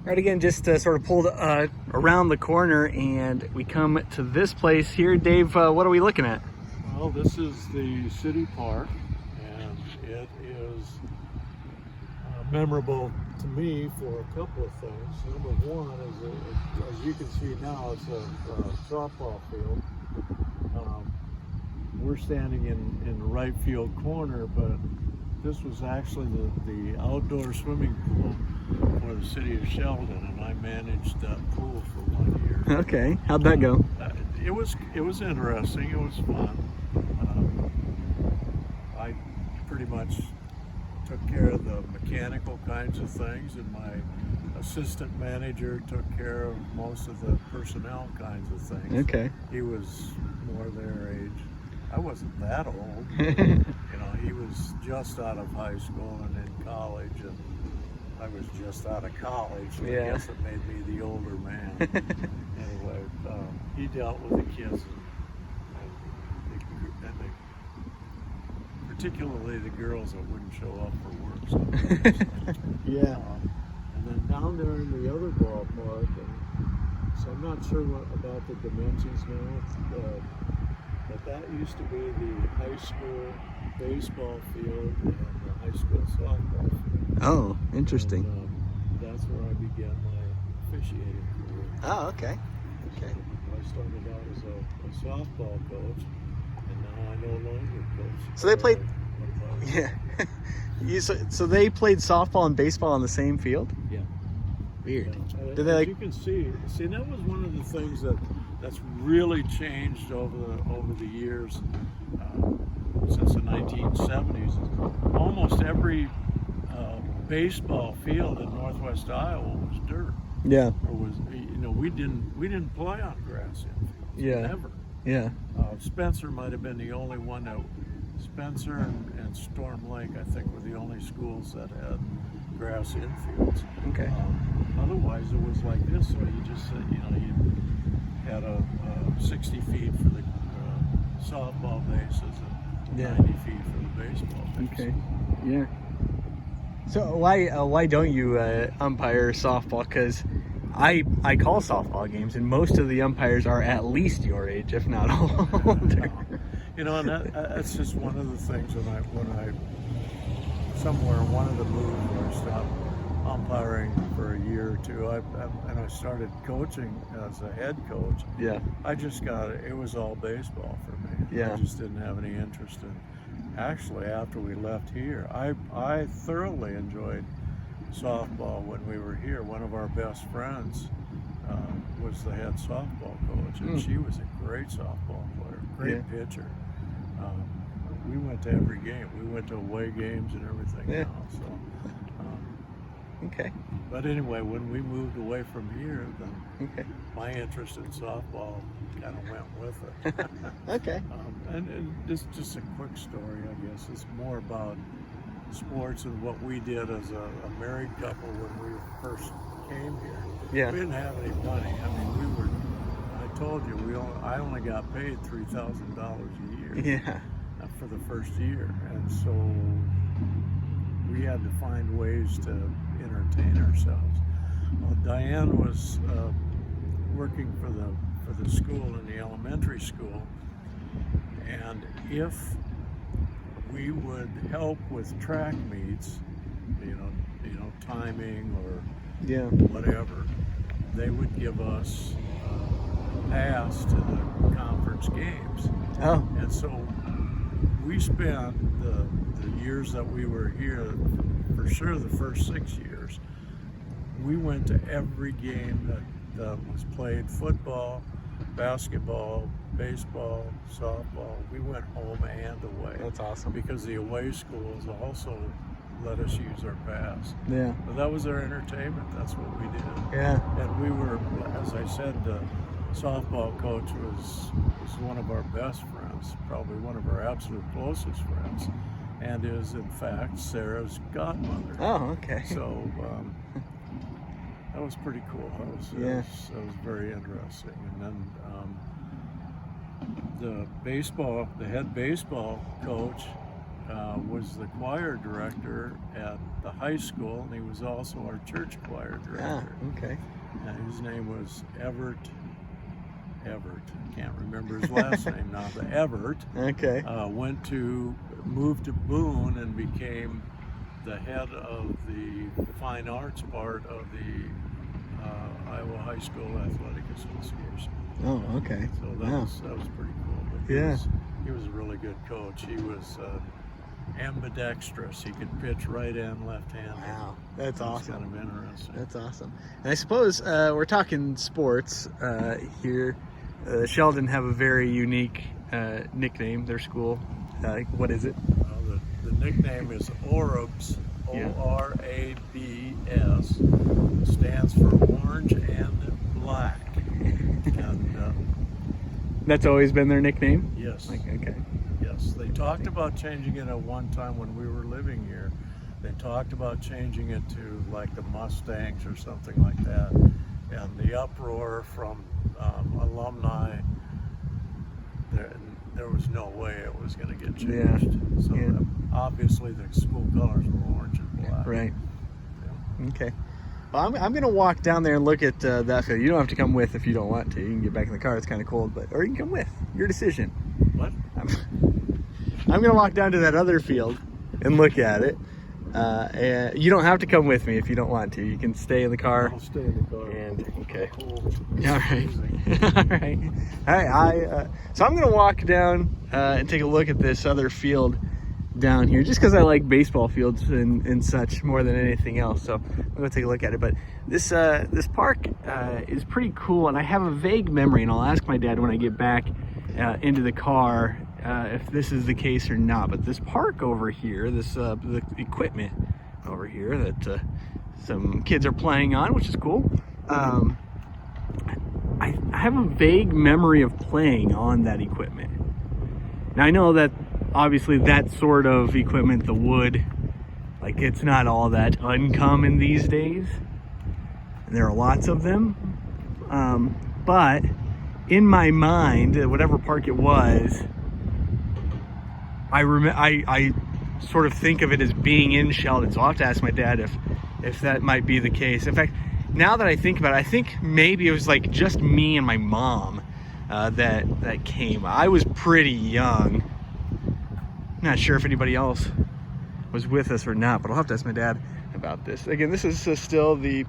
Right, again, just sort of pulled around the corner and we come to this place here. Dave, what are we looking at? Well, this is the city park, and it is memorable to me for a couple of things. Number one is, as you can see now, it's a softball field. We're standing in the right field corner, but this was actually the outdoor swimming pool for the city of Sheldon, and I managed that pool for 1 year. Okay, how'd that go? It was interesting. It was fun. I pretty much took care of the mechanical kinds of things, and my assistant manager took care of most of the personnel kinds of things. Okay. He was more their age. I wasn't that old. He was just out of high school and in college, and I was just out of college. So Yeah. I guess it made me the older man. Anyway, he dealt with the kids, and particularly the girls that wouldn't show up for work. So Yeah. and then down there in the other ballpark, so I'm not sure about the dimensions now, but that used to be the high school baseball field and the high school softball field. Oh, interesting. And, that's where I began my officiating career. Oh, okay. Okay. I started out as a softball coach, and now I no longer coach. So they played. Yeah. So they played softball and baseball on the same field? Yeah. Weird. Yeah. Did they As you can see, that was one of the things that's really changed over the years since the 1970s. Almost every baseball field in Northwest Iowa was dirt. Yeah. Or was we didn't play on grass infields. Yeah. Never. Yeah. Spencer might have been the only one that. Spencer and Storm Lake, I think, were the only schools that had grass infields. Okay. Otherwise, it was like this. So you just, you had a 60 feet for the softball bases and 90 feet for the baseball bases. Okay. Yeah. So why don't you umpire softball? Because I call softball games, and most of the umpires are at least your age, if not older. And that's just one of the things when I somewhere wanted to move where I stopped umpiring for a year or two. I started coaching as a head coach. Yeah. I just it was all baseball for me. Yeah. I just didn't have any interest in. Actually, after we left here, I thoroughly enjoyed softball when we were here. One of our best friends was the head softball coach, and she was a great softball player, great pitcher. We went to every game. We went to away games and everything else. So, okay. But anyway, when we moved away from here, then my interest in softball kind of went with it. Okay. And this just a quick story, I guess. It's more about sports and what we did as a married couple when we first came here. Yeah. We didn't have any money. I mean, I told you, I only got paid $3,000 a year. Yeah. For the first year, and so we had to find ways to entertain ourselves. Well, Diane was working for the school in the elementary school, and if we would help with track meets, timing or whatever, they would give us a pass to the conference games. Oh. And so we spent the years that we were here, for sure the first 6 years, we went to every game that was played: football, basketball, baseball, softball. We went home and away. That's awesome. Because the away schools also let us use our pass. Yeah. But that was our entertainment. That's what we did. Yeah. And we were, as I said, the softball coach was one of our best friends, probably one of our absolute closest friends, and is in fact Sarah's godmother. Oh, okay. So that was pretty cool. That was very interesting. And then the head baseball coach was the choir director at the high school, and he was also our church choir director. Okay. And his name was Everett. Can't remember his last name now. But Everett. Okay. Moved to Boone and became the head of the fine arts part of the Iowa High School Athletic Association. Oh, okay. So that was pretty cool. But he was a really good coach. He was ambidextrous. He could pitch right and left handed. Wow, that's awesome. Kind of interesting. That's awesome. And I suppose we're talking sports here. Sheldon have a very unique nickname. Their school. What is it? Well, the nickname is Orabs. Orabs. Stands for orange and black. And that's always been their nickname. Yes. Okay. Yes, they talked about changing it at one time when we were living here. They talked about changing it to like the Mustangs or something like that. And the uproar from alumni, there was no way it was going to get changed. So obviously the school colors were orange and black. Right. Yeah. Okay. Well, I'm going to walk down there and look at that field. You don't have to come with if you don't want to. You can get back in the car. It's kind of cold, or you can come with. Your decision. What? I'm going to walk down to that other field and look at it. And you don't have to come with me if you don't want to. You can stay in the car. I'll stay in the car. Okay. Cool. All right. So I'm going to walk down and take a look at this other field down here, just because I like baseball fields and such more than anything else. So I'm going to take a look at it. But this park is pretty cool, and I have a vague memory, and I'll ask my dad when I get back into the car if this is the case or not. But this park over here, the equipment over here that some kids are playing on, which is cool. I have a vague memory of playing on that equipment. Now I know that obviously that sort of equipment, the wood, like it's not all that uncommon these days. And there are lots of them. But in my mind, whatever park it was, I sort of think of it as being in Sheldon. So I'll have to ask my dad if that might be the case. In fact, now that I think about it, I think maybe it was like just me and my mom that came. I was pretty young. Not sure if anybody else was with us or not, but I'll have to ask my dad about this. Again, this is still the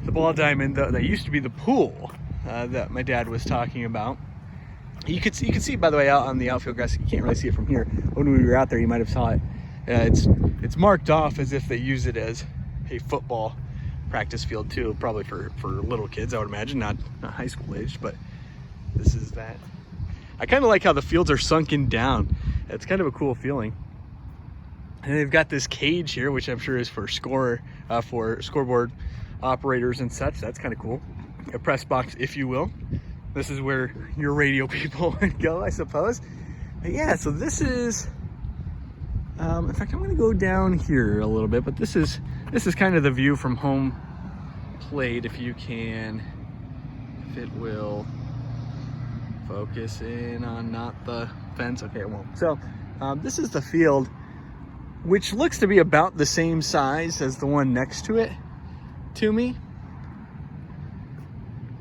ball diamond that used to be the pool that my dad was talking about. You could see, by the way, out on the outfield grass. You can't really see it from here. When we were out there, you might have saw it. It's marked off as if they use it as a football practice field too, probably for little kids, I would imagine, not high school age, but this is that. I kind of like how the fields are sunken down. It's kind of a cool feeling. And they've got this cage here, which I'm sure is for scoreboard operators and such. That's kind of cool. A press box, if you will. This is where your radio people would go, I suppose. But yeah, so this is, in fact, I'm going to go down here a little bit, but this is kind of the view from home plate, if you can, if it will focus in on not the fence. Okay, it won't. So this is the field, which looks to be about the same size as the one next to it to me.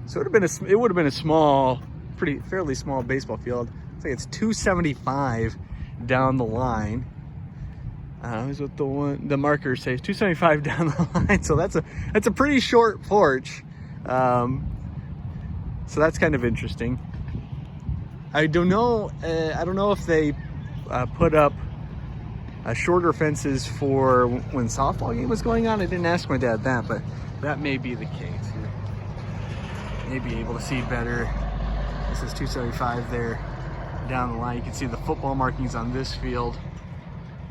So it would have been a small, fairly small baseball field. I think it's 275 down the line. Is what the markers say. 275 down the line. So that's a pretty short porch. So that's kind of interesting. I don't know if they put up shorter fences for when softball game was going on. I didn't ask my dad that, but that may be the case. May be able to see better. This is 275 there down the line. You can see the football markings on this field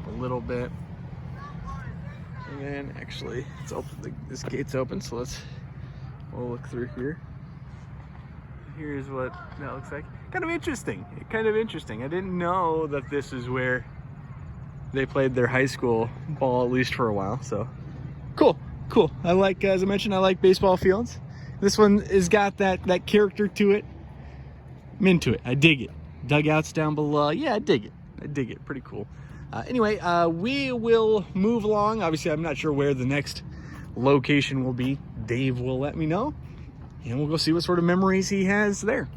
a little bit. And then actually it's open. This gate's open, so we'll look through here. Here's what that looks like. Kind of interesting. I didn't know that this is where they played their high school ball, at least for a while. So cool. I like, as I mentioned, I like baseball fields. This one has got that character to it. I'm into it. I dig it. dugouts down below. Yeah, I dig it. I dig it. Pretty cool. Anyway, we will move along. Obviously, I'm not sure where the next location will be. Dave will let me know, and we'll go see what sort of memories he has there.